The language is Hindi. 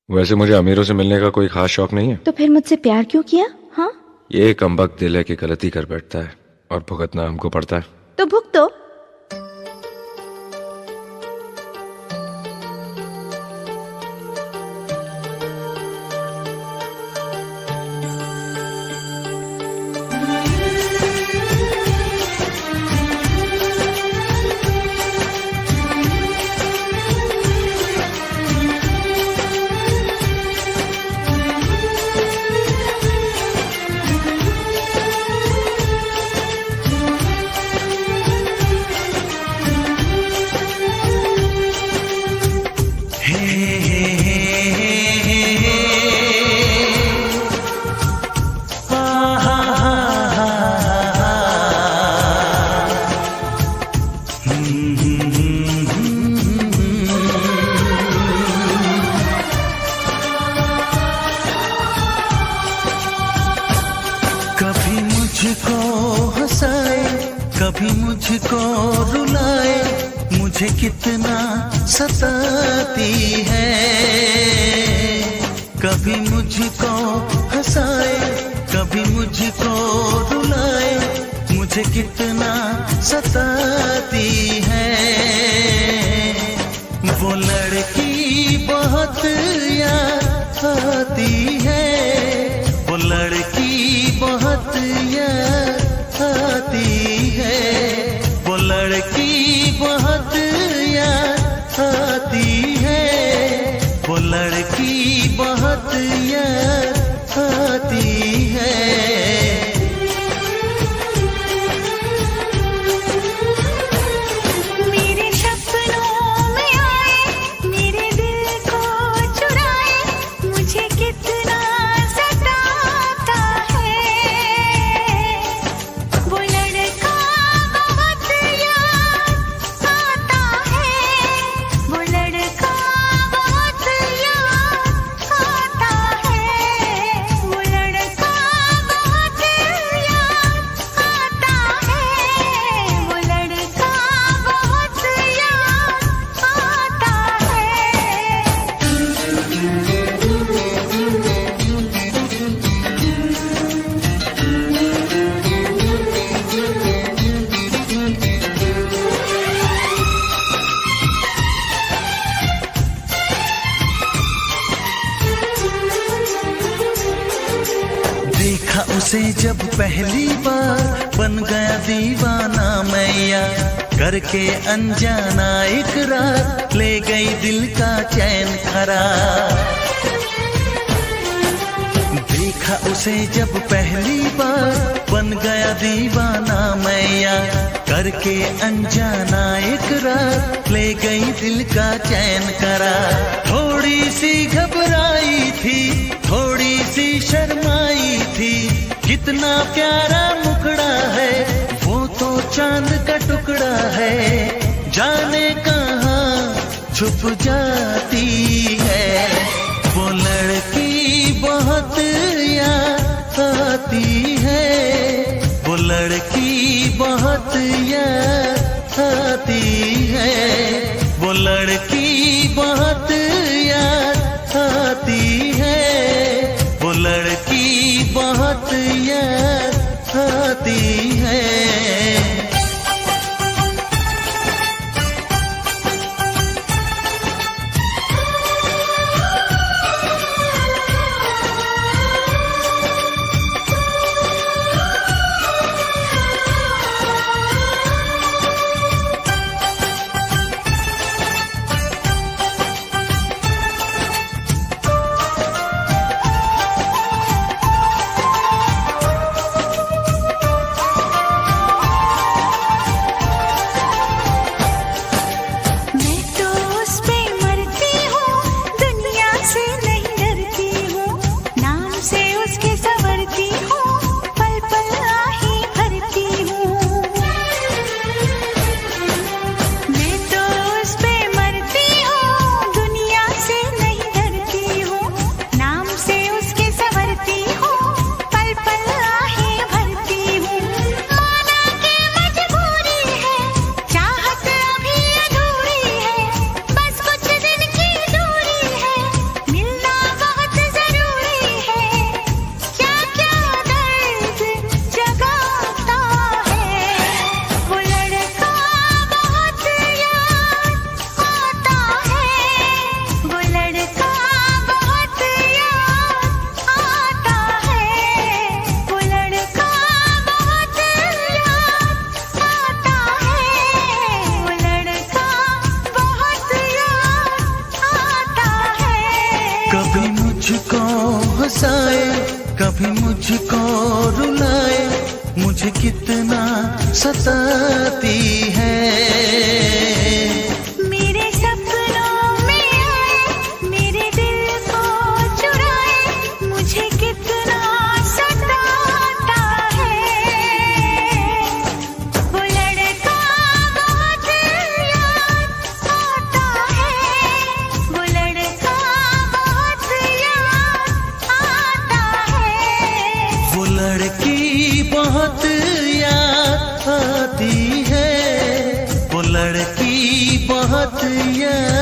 वैसे मुझे अमीरों से मिलने का कोई खास शौक नहीं है। तो फिर मुझसे प्यार क्यों किया? हाँ, ये कमबख्त दिल है कि गलती कर बैठता है और भुगतना हमको पड़ता है। तो भुगतो। कभी मुझको हंसाए, कभी मुझको रुलाए, मुझे कितना सताती है। कभी मुझको हंसाए, कभी मुझको रुलाए, मुझे कितना सताती है। वो लड़की बहुत याद आती है, वो लड़की बहुत याद आती है, वो लड़की बहुत याद आती है, वो लड़की बहुत याद आती है। मेरे सपनों में आए, मेरे दिल को चुराए, मुझे कितना सताता है। वो लड़का बहुत याद आता है, वो लड़का बहुत याद आता है, वो लड़का बहुत याद आता है, वो लड़का बहुत याद आता देखा उसे जब पहली बार, बन गया दीवाना मैया, करके अनजाना इकरार, ले गई दिल का चैन करार। देखा उसे जब पहली बार, बन गया दीवाना मैया, करके अनजाना इकरार, ले गई दिल का चैन करार। थोड़ी सी घबराई थी, थोड़ी सी शर्माई थी, कितना प्यारा मुखड़ा है, वो तो चांद का टुकड़ा है, जाने कहाँ छुप जाती है। वो लड़की बहुत याद आती है, वो लड़की बहुत याद आती है, वो लड़की बहुत याद आती है, वो लड़की बहुत याद आती है। मुझको रुलाए, मुझे कितना सताती है। मेरे सपनों में आए, मेरे दिल को चुराए, मुझे कितना सताता है। वो लड़का बहुत याद आता है, वो लड़का बहुत याद आता है। वो लड़की बहुत याद आती है, वो लड़की बहुत याद